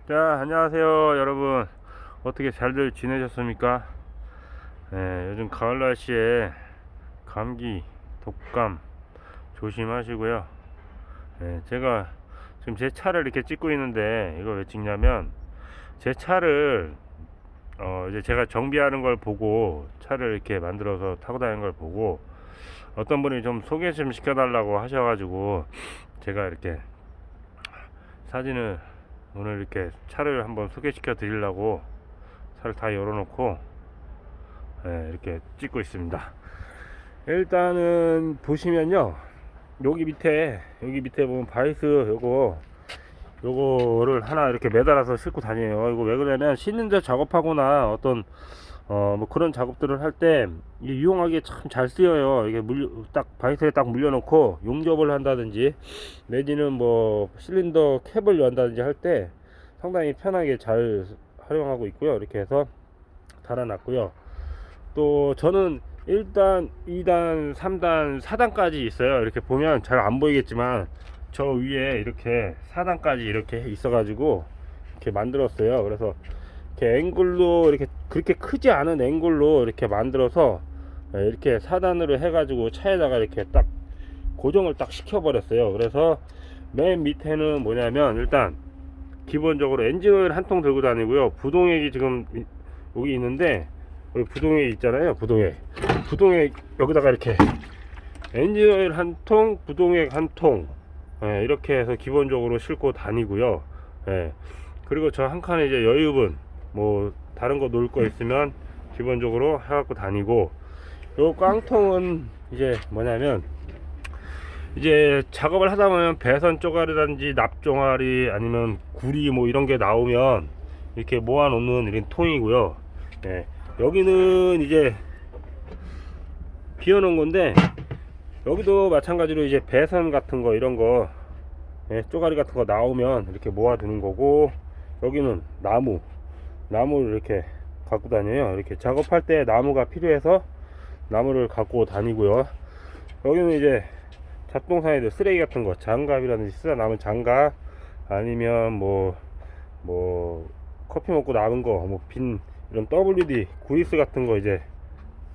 자, 안녕하세요 여러분. 어떻게 잘들 지내셨습니까? 요즘 가을 날씨에 감기, 독감 조심하시고요. 제가 지금 제 차를 이렇게 찍고 있는데, 이거 왜 찍냐면 제 차를 이제 제가 정비하는 걸 보고, 차를 이렇게 만들어서 타고 다니는 걸 보고 어떤 분이 좀 소개 좀 시켜달라고 하셔가지고 제가 이렇게 사진을 오늘 이렇게 차를 한번 소개시켜 드리려고 차를 다 열어놓고 이렇게 찍고 있습니다. 일단은 보시면요, 여기 밑에 보면 바이스 요거를 하나 이렇게 매달아서 싣고 다녀요. 이거 왜 그러냐면 싣는 데 작업하거나 어떤 뭐 그런 작업들을 할 때 유용하게 참 잘 쓰여요. 이게 딱 바이스에 딱 물려놓고 용접을 한다든지 내지는 뭐 실린더 캡을 연다든지 할 때 상당히 편하게 잘 활용하고 있고요. 이렇게 해서 달아놨고요. 또 저는 1단, 2단, 3단, 4단까지 있어요. 이렇게 보면 잘 안 보이겠지만 저 위에 이렇게 4단까지 이렇게 있어 가지고 이렇게 만들었어요. 그래서 이렇게 앵글로, 이렇게 그렇게 크지 않은 앵글로 이렇게 만들어서 이렇게 4단으로 해 가지고 차에다가 이렇게 딱 고정을 딱 시켜 버렸어요. 그래서 맨 밑에는 뭐냐면, 일단 기본적으로 엔진오일 한 통 들고 다니고요. 부동액이 지금 여기 있는데, 우리 부동액 있잖아요. 부동액 여기다가 이렇게 엔진오일 한 통, 부동액 한 통, 이렇게 해서 기본적으로 싣고 다니고요. 그리고 저 한 칸에 이제 여유분, 뭐 다른 거 놓을 거 있으면 기본적으로 해갖고 다니고, 요 깡통은 이제 뭐냐면, 이제 작업을 하다 보면 배선 쪼가리라든지 납종아리 아니면 구리 뭐 이런 게 나오면 이렇게 모아 놓는 이런 통이고요. 여기는 이제 비워 놓은 건데, 여기도 마찬가지로 이제 배선 같은 거 이런 거 쪼가리 같은 거 나오면 이렇게 모아 두는 거고, 여기는 나무를 이렇게 갖고 다녀요. 이렇게 작업할 때 나무가 필요해서 나무를 갖고 다니고요. 여기는 이제 잡동사니들 쓰레기 같은 거, 장갑이라든지 쓰다 남은 장갑, 아니면 뭐 커피 먹고 남은 거, 뭐 빈 이런 WD 구리스 같은 거, 이제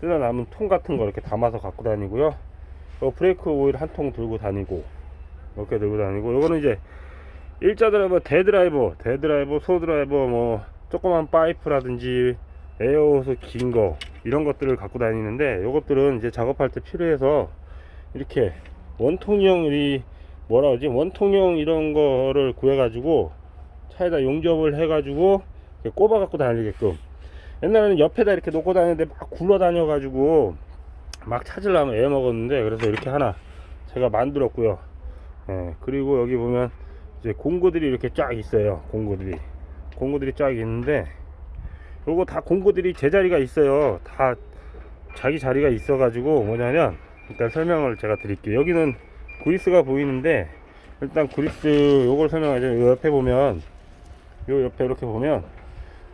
쓰다 남은 통 같은 거 이렇게 담아서 갖고 다니고요. 브레이크 오일 한 통 들고 다니고, 이렇게 들고 다니고, 요거는 이제 일자 드라이버, 대드라이버, 소드라이버, 뭐 조그만 파이프라든지 에어호스 긴 거, 이런 것들을 갖고 다니는데, 요것들은 이제 작업할 때 필요해서 이렇게 원통형, 원통형 이런 거를 구해가지고 차에다 용접을 해가지고 꼽아 갖고 다니게끔. 옛날에는 옆에다 이렇게 놓고 다니는데 막 굴러 다녀가지고 막 찾으려면 애 먹었는데, 그래서 이렇게 하나 제가 만들었고요. 그리고 여기 보면 이제 공구들이 이렇게 쫙 있어요. 공구들이 쫙 있는데, 요거 다 공구들이 제자리가 있어요. 다 자기 자리가 있어 가지고, 뭐냐면 일단 설명을 제가 드릴게요. 여기는 구리스가 보이는데, 일단 구리스 요걸 설명하죠. 요 옆에 보면, 요 옆에 이렇게 보면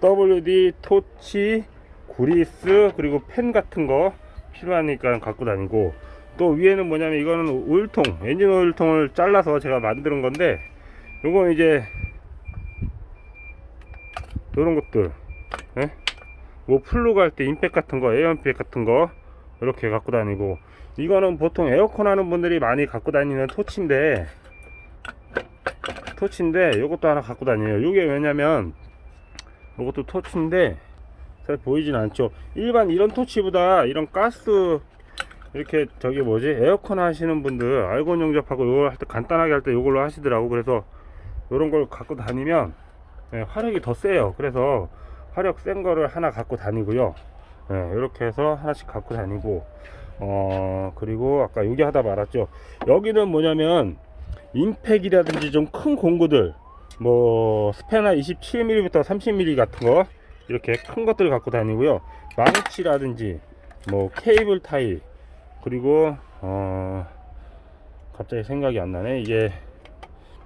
WD, 토치, 구리스, 그리고 펜 같은 거 필요하니까 갖고 다니고, 또 위에는 뭐냐면, 이거는 오일통, 엔진 오일통을 잘라서 제가 만드는 건데, 요건 이제 요런 것들, 뭐 플루 갈 때 임팩 같은 거, 에어 임팩 같은 거 이렇게 갖고 다니고, 이거는 보통 에어컨 하는 분들이 많이 갖고 다니는 토치인데 요것도 하나 갖고 다녀요. 요게 왜냐면, 요것도 토치인데 잘 보이진 않죠. 일반 이런 토치보다 이런 가스, 이렇게 에어컨 하시는 분들 알곤 용접하고 요걸 할 때, 간단하게 할 때 요걸로 하시더라고. 그래서 요런 걸 갖고 다니면 화력이 더 세요. 그래서 화력 센 거를 하나 갖고 다니고요. 이렇게 해서 하나씩 갖고 다니고, 그리고 아까 여기 하다 말았죠. 여기는 뭐냐면 임팩이라든지 좀 큰 공구들, 뭐 스패너 27mm, 30mm 같은 거, 이렇게 큰 것들을 갖고 다니고요. 망치라든지 뭐 케이블 타이, 그리고 갑자기 생각이 안 나네. 이게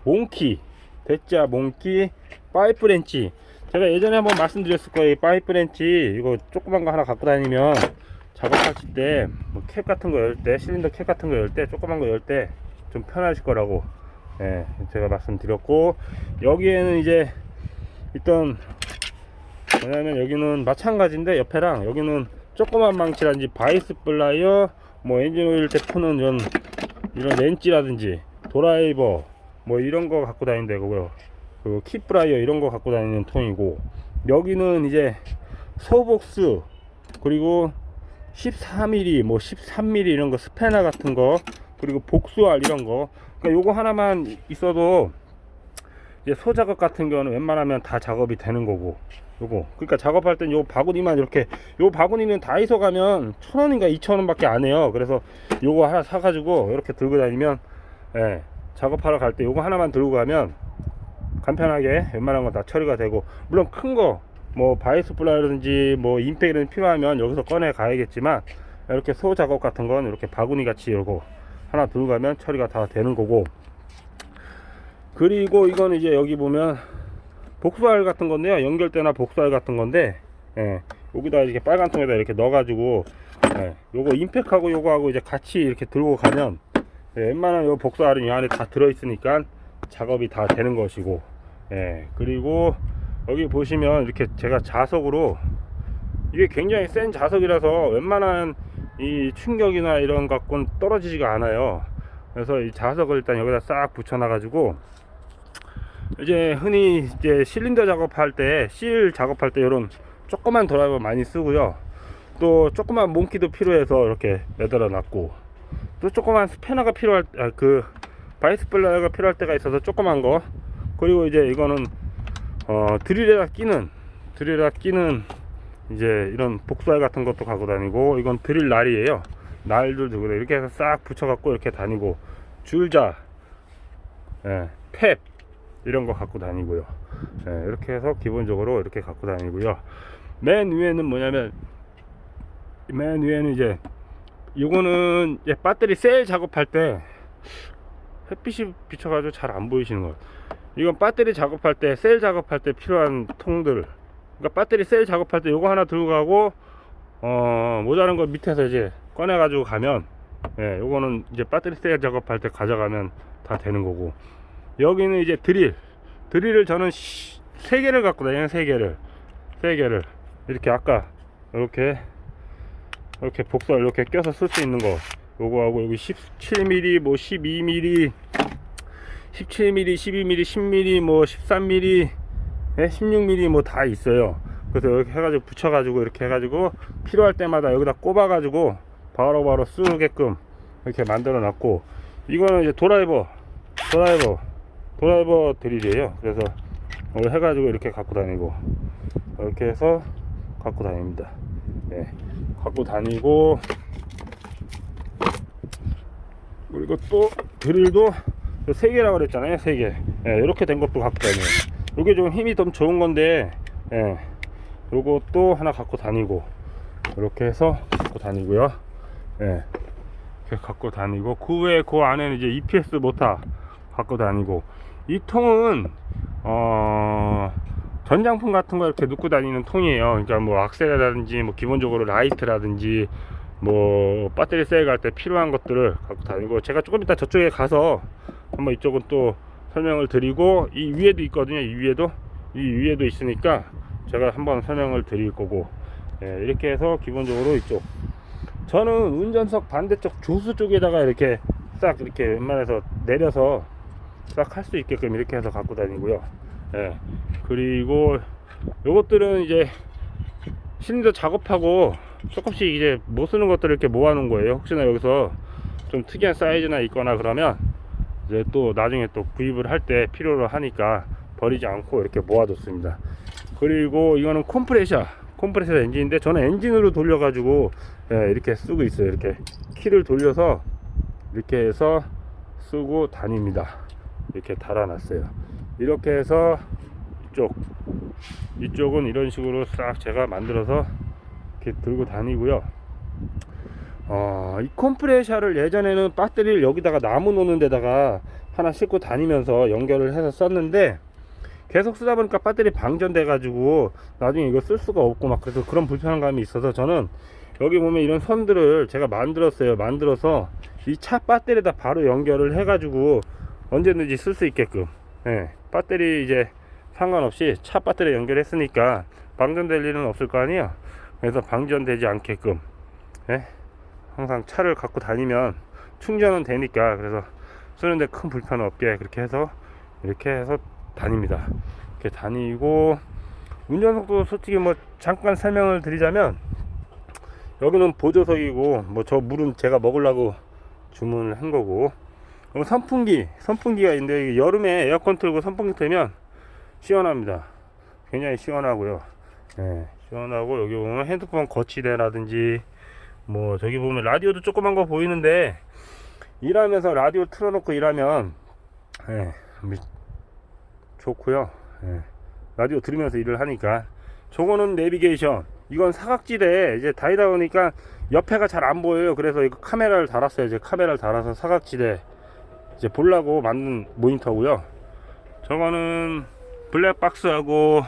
몽키, 대자 몽키, 파이프 렌치. 제가 예전에 한번 말씀드렸을 거예요. 파이프 렌치 이거 조그만 거 하나 갖고 다니면 작업하실 때 뭐 캡 같은 거 열 때, 실린더 캡 같은 거 열 때, 조그만 거 열 때 좀 편하실 거라고 제가 말씀드렸고, 여기에는 이제 일단 뭐냐면 여기는 마찬가지인데 옆에랑 여기는 조그만 망치라든지 바이스 플라이어, 뭐 엔진 오일 대푸는 이런 렌치라든지 드라이버 뭐 이런 거 갖고 다니는 데고요. 그리고 키 플라이어 이런 거 갖고 다니는 통이고, 여기는 이제 소복스, 그리고 14mm 뭐 13mm 이런 거 스패너 같은 거, 그리고 복수알 이런 거. 그러니까 요거 하나만 있어도 이제 소작업 같은 경우는 웬만하면 다 작업이 되는 거고, 요거 그러니까 작업할 땐 요 바구니만 이렇게, 요 바구니는 다이소 가면 1,000원인가 2,000원 밖에 안 해요. 그래서 요거 하나 사가지고 이렇게 들고 다니면, 예, 작업하러 갈 때 요거 하나만 들고 가면 간편하게 웬만한 건 다 처리가 되고, 물론 큰 거 뭐 바이스 플라이라든지 뭐 임팩이라든지 필요하면 여기서 꺼내 가야겠지만, 이렇게 소 작업 같은 건 이렇게 바구니 같이 요거 하나 들고 가면 처리가 다 되는 거고. 그리고 이거는 이제 여기 보면 복수알 같은 건데요, 연결대나 복수알 같은 건데, 예, 여기다 이렇게 빨간 통에다 이렇게 넣어 가지고, 예, 요거 임팩하고 요거하고 이제 같이 이렇게 들고 가면, 예, 웬만한 요 복수알은 이 안에 다 들어 있으니까 작업이 다 되는 것이고. 예, 그리고 여기 보시면 이렇게 제가 자석으로, 이게 굉장히 센 자석이라서 웬만한 이 충격이나 이런 갖고는 떨어지지가 않아요. 그래서 이 자석을 일단 여기다 싹 붙여 놔 가지고, 이제 흔히 이제 실린더 작업할 때, 실 작업할 때 이런 조그만 드라이버 많이 쓰고요. 또 조그만 몽키도 필요해서 이렇게 매달아 놨고, 또 조그만 스패너가 필요할 그 바이스 플라이어가 필요할 때가 있어서 조그만 거. 그리고 이제 이거는 드릴에다 끼는 이제 이런 복수알 같은 것도 갖고 다니고, 이건 드릴 날이에요. 날도 들고 이렇게 해서 싹 붙여 갖고 이렇게 다니고, 줄자, 예, 탭 이런 거 갖고 다니고요. 예, 이렇게 해서 기본적으로 이렇게 갖고 다니고요. 맨 위에는 뭐냐면, 맨 위에는 이제 이거는 이제 배터리 셀 작업할 때, 햇빛이 비쳐가지고 잘 안 보이시는 것 같아요. 이건 배터리 작업할 때, 셀 작업할 때 필요한 통들. 그러니까 배터리 셀 작업할 때 요거 하나 들고 가고, 모자란 거 밑에서 이제 꺼내 가지고 가면, 예, 요거는 이제 배터리 셀 작업할 때 가져가면 다 되는 거고. 여기는 이제 드릴을 저는 3개를 갖고 다녀요. 3개를 이렇게 아까 이렇게 복사 이렇게 껴서 쓸 수 있는 거, 요거하고 여기 17mm 뭐 12mm 17mm 12mm 10mm 뭐 13mm 16mm 뭐 다 있어요. 그래서 이렇게 해가지고 붙여가지고, 이렇게 해가지고 필요할 때마다 여기다 꼽아가지고 바로바로 쓰게끔 이렇게 만들어 놨고, 이거는 이제 드라이버 드릴이에요. 그래서 이걸 해가지고 이렇게 갖고 다니고, 이렇게 해서 갖고 다닙니다. 네, 갖고 다니고, 그리고 또 드릴도 3개라고 그랬잖아요. 3개. 예, 이렇게 된 것도 갖고 다녀요. 이게 좀 힘이 좀 좋은 건데, 예, 요것도 하나 갖고 다니고, 이렇게 해서 갖고 다니고요. 예, 이렇게 갖고 다니고, 그 외에 그 안에는 이제 EPS 모터 갖고 다니고, 이 통은 전장품 같은 거 이렇게 넣고 다니는 통이에요. 그러니까 뭐 악셀이라든지 뭐 기본적으로 라이트라든지 뭐 배터리 셀 갈 때 필요한 것들을 갖고 다니고, 제가 조금 이따 저쪽에 가서 한번 이쪽은 또 설명을 드리고, 이 위에도 있거든요. 이 위에도 있으니까 제가 한번 설명을 드릴 거고. 예, 이렇게 해서 기본적으로 이쪽, 저는 운전석 반대쪽 조수 쪽에다가 이렇게 싹 이렇게 웬만해서 내려서 싹 할 수 있게끔 이렇게 해서 갖고 다니고요. 예, 그리고 요것들은 이제 실린더 작업하고 조금씩 이제 못 쓰는 것들을 이렇게 모아 놓은 거예요. 혹시나 여기서 좀 특이한 사이즈나 있거나 그러면 이제 또 나중에 또 구입을 할 때 필요로 하니까 버리지 않고 이렇게 모아뒀습니다. 그리고 이거는 컴프레셔 엔진인데, 저는 엔진으로 돌려 가지고, 예, 이렇게 쓰고 있어요. 이렇게 키를 돌려서 이렇게 해서 쓰고 다닙니다. 이렇게 달아놨어요. 이렇게 해서 이쪽은 이런 식으로 싹 제가 만들어서 이렇게 들고 다니고요. 이 컴프레셔를 예전에는 배터리를 여기다가 나무 놓는 데다가 하나 싣고 다니면서 연결을 해서 썼는데, 계속 쓰다 보니까 배터리 방전돼 가지고 나중에 이거 쓸 수가 없고 막, 그래서 그런 불편함이 있어서 저는 여기 보면 이런 선들을 제가 만들었어요. 만들어서 이 차 배터리에다 바로 연결을 해 가지고 언제든지 쓸 수 있게끔, 예, 배터리 이제 상관없이 차 배터리 연결했으니까 방전될 일은 없을 거 아니에요. 그래서 방전되지 않게끔, 예? 항상 차를 갖고 다니면 충전은 되니까, 그래서 쓰는데 큰 불편 없게 그렇게 해서 이렇게 해서 다닙니다. 이렇게 다니고, 운전석도 솔직히 뭐 잠깐 설명을 드리자면, 여기는 보조석이고, 뭐 저 물은 제가 먹으려고 주문을 한 거고, 선풍기가 있는데 여름에 에어컨 틀고 선풍기 틀면 시원합니다. 굉장히 시원하고요. 예, 시원하고, 여기 보면 핸드폰 거치대라든지, 뭐 저기 보면 라디오도 조그만 거 보이는데, 일하면서 라디오 틀어놓고 일하면, 예, 좋고요. 예, 라디오 들으면서 일을 하니까. 저거는 내비게이션, 이건 사각지대. 이제 다니다 보니까 옆에가 잘 안 보여요. 그래서 이거 카메라를 달았어요. 이제 카메라를 달아서 사각지대 이제 보려고 만든 모니터고요. 저거는 블랙박스하고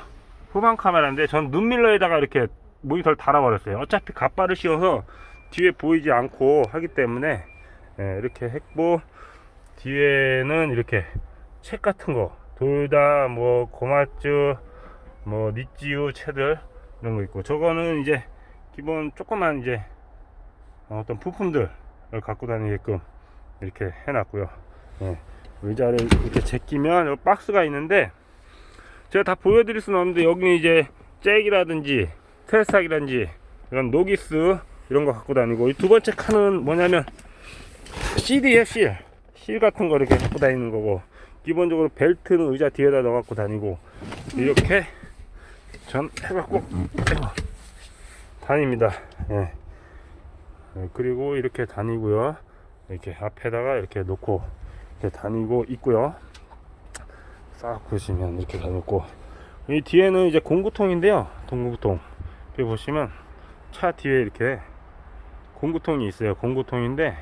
후방 카메라인데, 전 눈밀러에다가 이렇게 모니터를 달아버렸어요. 어차피 갑바를 씌워서 뒤에 보이지 않고 하기 때문에, 예, 이렇게 했고, 뒤에는 이렇게 책 같은 거, 돌다, 뭐 고마츠, 뭐 니찌우 채들 이런 거 있고, 저거는 이제 기본 조그만 이제 어떤 부품들을 갖고 다니게끔 이렇게 해놨고요. 예, 의자를 이렇게 제끼면 여기 박스가 있는데, 제가 다 보여드릴 수는 없는데, 여기는 이제 잭이라든지 테레스탁이라든지 이런 노기스 이런 거 갖고 다니고, 이 두 번째 칸은 뭐냐면 CD에 실 같은 거 이렇게 갖고 다니는 거고, 기본적으로 벨트는 의자 뒤에다 넣어 갖고 다니고, 이렇게 전 해갖고 다닙니다. 예. 그리고 이렇게 다니고요. 이렇게 앞에다가 이렇게 놓고 이렇게 다니고 있고요. 싹 보시면 이렇게 다녔고, 이 뒤에는 이제 공구통인데요. 동구통. 여기 보시면 차 뒤에 이렇게 공구통이 있어요. 공구통인데,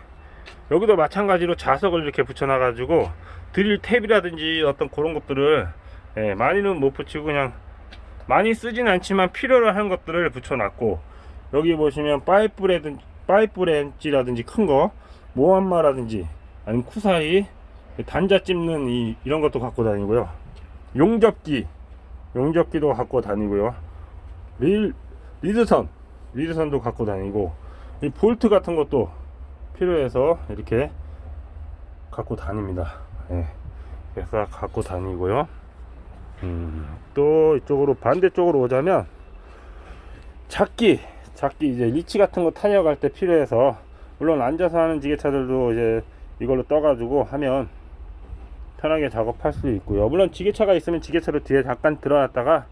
여기도 마찬가지로 자석을 이렇게 붙여놔 가지고 드릴 탭이라든지 어떤 그런 것들을, 예, 많이는 못 붙이고 그냥 많이 쓰진 않지만 필요로 하는 것들을 붙여놨고, 여기 보시면 파이프 렌치라든지 큰 거, 모함마라든지 아니면 쿠사이 단자 찝는 이런 것도 갖고 다니고요. 용접기도 갖고 다니고요. 리드선도 갖고 다니고, 이 볼트 같은 것도 필요해서 이렇게 갖고 다닙니다. 예, 그래서 갖고 다니고요. 또 이쪽으로 반대쪽으로 오자면, 작기 이제 리치 같은 거 타려갈 때 필요해서, 물론 앉아서 하는 지게차들도 이제 이걸로 떠가지고 하면 편하게 작업할 수 있고요. 물론 지게차가 있으면 지게차로 뒤에 잠깐 들어놨다가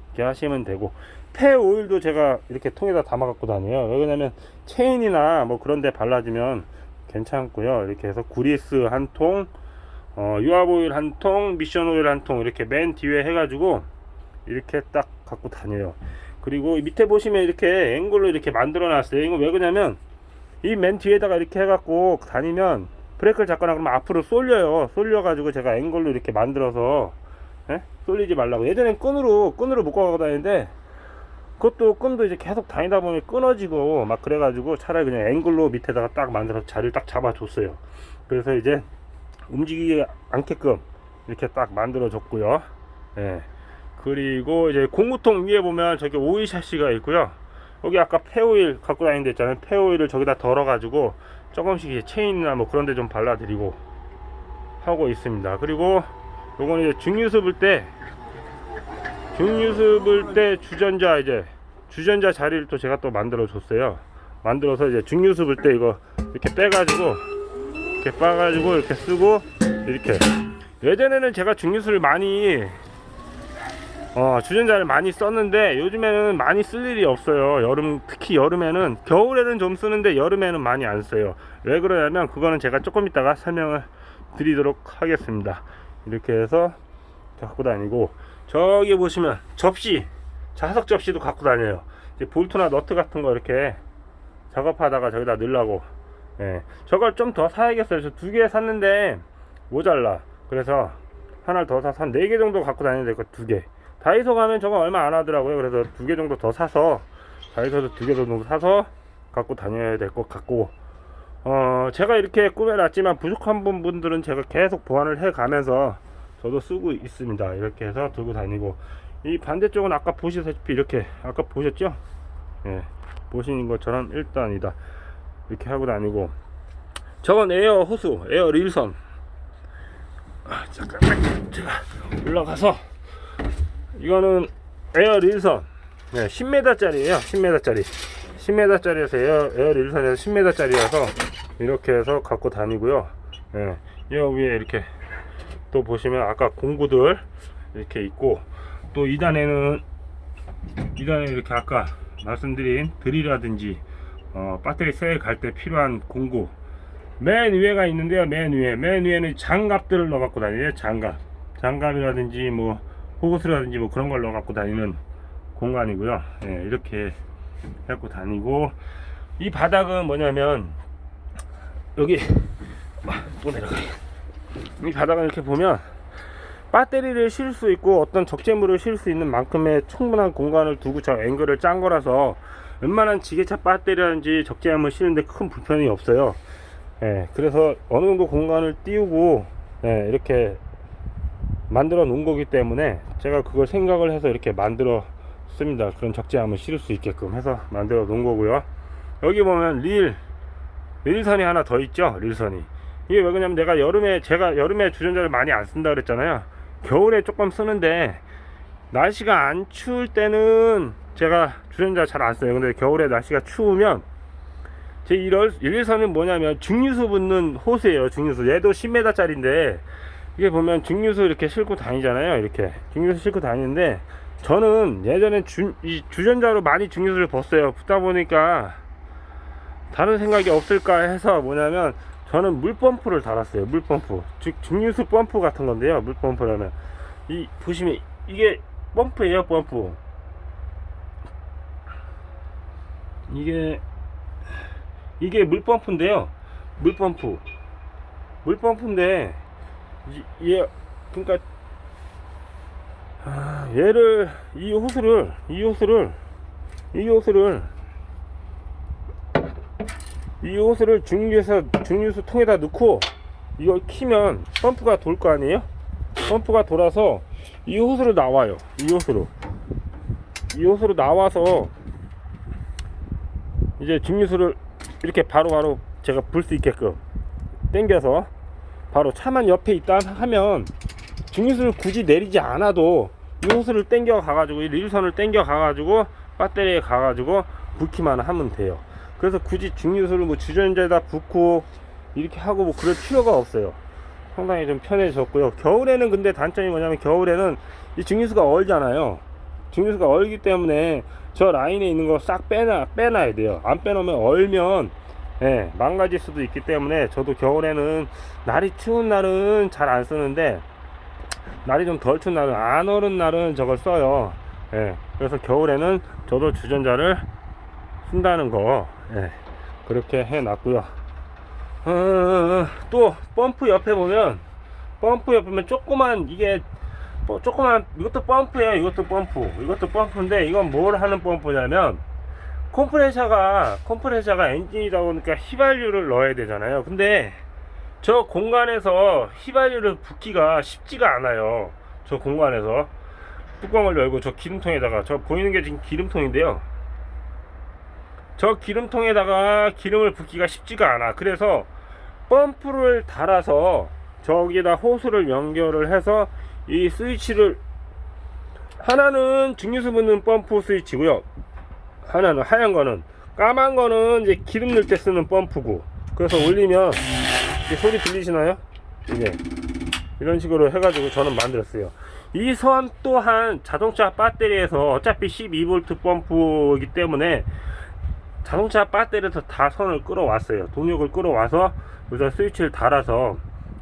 이렇게 하시면 되고, 폐 오일도 제가 이렇게 통에다 담아 갖고 다녀요. 왜냐면 체인이나 뭐 그런 데 발라주면 괜찮고요. 이렇게 해서 구리스 한 통, 유압 오일 한 통, 미션 오일 한 통, 이렇게 맨 뒤에 해가지고 이렇게 딱 갖고 다녀요. 그리고 밑에 보시면 이렇게 앵글로 이렇게 만들어 놨어요. 이거 왜 그러냐면, 이 맨 뒤에다가 이렇게 해갖고 다니면 브레이크를 잡거나 그러면 앞으로 쏠려요. 쏠려가지고 제가 앵글로 이렇게 만들어서, 예? 쏠리지 말라고. 예전엔 끈으로 묶어 다니는데, 그것도 끈도 이제 계속 다니다 보면 끊어지고 막 그래가지고 차라리 그냥 앵글로 밑에다가 딱 만들어서 자리를 딱 잡아줬어요. 그래서 이제 움직이지 않게끔 이렇게 딱 만들어 줬고요. 예. 그리고 이제 공구통 위에 보면 저기 오일 샤시가 있고요. 여기 아까 폐오일 갖고 다니는 데 있잖아요. 폐오일을 저기다 덜어 가지고 조금씩 이제 체인이나 뭐 그런 데 좀 발라 드리고 하고 있습니다. 그리고 요거는 이제 중유수 불 때 주전자 자리를 또 제가 또 만들어 줬어요. 만들어서 이제 중유수 불 때 이거 이렇게 빼가지고 이렇게 쓰고, 이렇게. 예전에는 제가 중유수를 많이 주전자를 많이 썼는데, 요즘에는 많이 쓸 일이 없어요. 특히 여름에는, 겨울에는 좀 쓰는데 여름에는 많이 안 써요. 왜 그러냐면, 그거는 제가 조금 이따가 설명을 드리도록 하겠습니다. 이렇게 해서 갖고 다니고, 저기 보시면 자석 접시도 갖고 다녀요. 이제 볼트나 너트 같은 거 이렇게 작업하다가 저기다 넣으려고. 예, 저걸 좀 더 사야겠어요. 저 2개 샀는데 모자라. 그래서 하나를 더 사서 한 4개 정도 갖고 다녀야 될 것. 2개. 다이소 가면 저거 얼마 안 하더라고요. 그래서 2개 정도 더 사서, 다이소도 2개 정도 사서 갖고 다녀야 될 것 같고, 제가 이렇게 꾸며놨지만 부족한 부분들은 제가 계속 보완을 해 가면서 저도 쓰고 있습니다. 이렇게 해서 들고 다니고, 이 반대쪽은 아까 보시다시피 이렇게, 아까 보셨죠? 예, 보시는 것처럼 1단이다 이렇게 하고 다니고, 저건 에어 호수, 에어 릴선. 잠깐만 제가 올라가서, 이거는 에어 릴선, 네, 10m 짜리에요. 10m 짜리, 10m 짜리에서 에어 릴선에서 10m 짜리여서 이렇게 해서 갖고 다니고요. 예, 이 위에 이렇게 또 보시면 아까 공구들 이렇게 있고, 또 2단에 이렇게 아까 말씀드린 드릴이라든지 배터리 셀 갈 때 필요한 공구 맨 위에가 있는데요. 맨 위에는 장갑들을 넣어 갖고 다니요. 장갑이라든지 뭐 호구스라든지 뭐 그런 걸 넣어 갖고 다니는 공간이고요. 예, 이렇게 갖고 다니고, 이 바닥은 뭐냐면 여기 또 내려가. 이 바닥은 이렇게 보면 배터리를 실 수 있고 어떤 적재물을 실 수 있는 만큼의 충분한 공간을 두고 저 앵글을 짠 거라서 웬만한 지게차 배터리라든지 적재함을 실는데 큰 불편이 없어요. 예, 그래서 어느 정도 공간을 띄우고, 예, 이렇게 만들어 놓은 거기 때문에 제가 그걸 생각을 해서 이렇게 만들어 씁니다. 그런 적재함을 실을 수 있게끔 해서 만들어 놓은 거고요. 여기 보면 릴선이 하나 더 있죠. 릴선이, 이게 왜 그러냐면 제가 여름에 주전자를 많이 안 쓴다 그랬잖아요. 겨울에 조금 쓰는데 날씨가 안 추울 때는 제가 주전자 잘 안 써요. 근데 겨울에 날씨가 추우면 제 일선은 뭐냐면 중류수 붙는 호스예요. 중류수, 얘도 10m 짜리인데 이게 보면 중류수 이렇게 싣고 다니잖아요. 이렇게 중류수 싣고 다니는데, 저는 예전에 이 주전자로 많이 중류수를 벗어요. 붙다 보니까 다른 생각이 없을까 해서 뭐냐면 저는 물펌프를 달았어요. 물펌프, 즉 중류수 펌프 같은 건데요. 물펌프라면 이 보시면 이게 펌프예요. 펌프, 이게 물펌프인데요. 물펌프인데 얘 그러니까 얘를 이 호스를 중류수 통에다 넣고 이걸 키면 펌프가 돌 거 아니에요. 펌프가 돌아서 이 호스로 나와요. 이 호스로 나와서 이제 중류수를 이렇게 바로 제가 불 수 있게끔 당겨서, 바로 차만 옆에 있다 하면 중류수를 굳이 내리지 않아도 이 호스를 당겨 가가지고, 이 릴선을 당겨 가가지고 배터리에 가가지고 붓기만 하면 돼요. 그래서 굳이 중류수를 뭐 주전자에다 붓고 이렇게 하고 뭐 그럴 필요가 없어요. 상당히 좀 편해졌고요. 겨울에는 근데 단점이 뭐냐면, 겨울에는 이 중류수가 얼잖아요. 중류수가 얼기 때문에 저 라인에 있는 거 싹 빼놔야 돼요. 안 빼놓으면 얼면, 예, 망가질 수도 있기 때문에 저도 겨울에는 날이 추운 날은 잘 안 쓰는데, 날이 좀 덜 추운 날은, 안 얼은 날은 저걸 써요. 예, 그래서 겨울에는 저도 주전자를 쓴다는 거, 예, 그렇게 해 놨고요. 또 펌프 옆에 보면 조그만, 이것도 펌프예요. 이것도 펌프인데, 이건 뭘 하는 펌프냐면, 컴프레셔가 엔진이다 보니까 휘발유를 넣어야 되잖아요. 근데 저 공간에서 휘발유를 붓기가 쉽지가 않아요. 저 공간에서 뚜껑을 열고 저 기름통에다가, 저 보이는 게 지금 기름통인데요, 저 기름통에다가 기름을 붓기가 쉽지가 않아. 그래서 펌프를 달아서 저기다 호스를 연결을 해서 이 스위치를, 하나는 중류수 붓는 펌프 스위치고요, 하나는 하얀 거는, 까만 거는 이제 기름 넣을 때 쓰는 펌프고, 그래서 올리면 소리 들리시나요? 이게 이런 식으로 해가지고 저는 만들었어요. 이 선 또한 자동차 배터리에서 어차피 12V 펌프이기 때문에 자동차 배터리에서 다 선을 끌어왔어요. 동력을 끌어와서 여기서 스위치를 달아서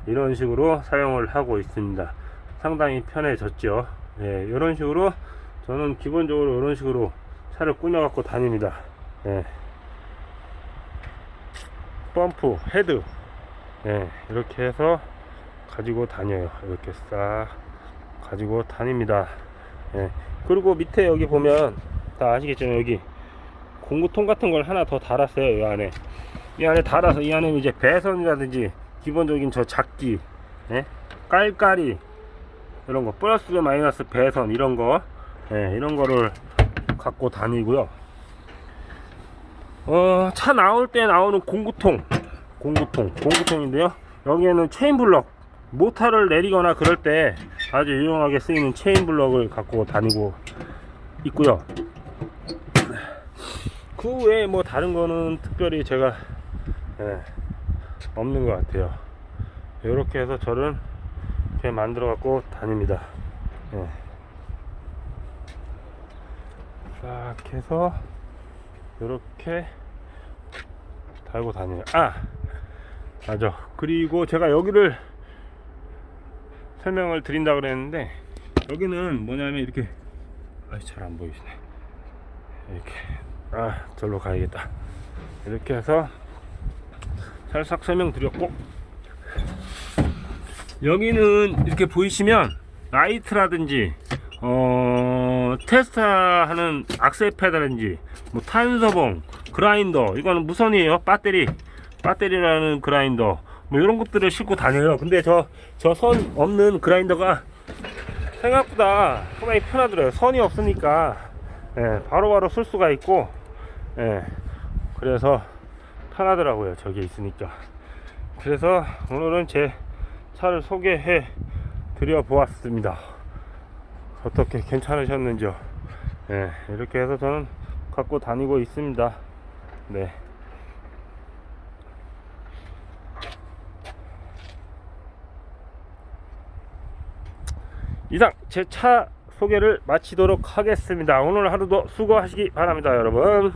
이런 식으로 사용을 하고 있습니다. 상당히 편해졌죠. 예, 이런 식으로 저는 기본적으로 이런 식으로 차를 꾸며 갖고 다닙니다. 예. 펌프, 헤드, 예, 이렇게 해서 가지고 다녀요. 이렇게 싹 가지고 다닙니다. 예. 그리고 밑에 여기 보면 다 아시겠지만, 여기 공구통 같은 걸 하나 더 달았어요. 이 안에 달아서, 이 안에는 이제 배선이라든지 기본적인 저 작기, 예? 깔깔이, 이런 거 플러스 마이너스 배선 이런 거, 예, 이런 거를 갖고 다니고요. 차 나올 때 나오는 공구통인데요. 여기에는 체인 블럭, 모터를 내리거나 그럴 때 아주 유용하게 쓰이는 체인 블럭을 갖고 다니고 있고요. 그 외에 뭐 다른 거는 특별히 제가 없는 것 같아요. 이렇게 해서 저는 이렇게 만들어 갖고 다닙니다. 딱 해서 이렇게 달고 다녀요. 맞아. 그리고 제가 여기를 설명을 드린다고 그랬는데, 여기는 뭐냐면 이렇게 잘 안 보이시네. 이렇게 절로 가야겠다. 이렇게 해서 살짝 설명드렸고, 여기는 이렇게 보이시면 라이트라든지 테스트하는 악셀 페달인지 뭐 탄서봉, 그라인더, 이거는 무선이에요. 배터리라는 그라인더, 뭐 이런 것들을 싣고 다녀요. 근데 저 선 없는 그라인더가 생각보다 상당히 편하더라고요. 선이 없으니까 바로바로 쓸 수가 있고, 그래서 편하더라고요. 저게 있으니까. 그래서 오늘은 제 차를 소개해 드려 보았습니다. 어떻게 괜찮으셨는지요? 이렇게 해서 저는 갖고 다니고 있습니다. 네. 이상 제 차 소개를 마치도록 하겠습니다. 오늘 하루도 수고하시기 바랍니다, 여러분.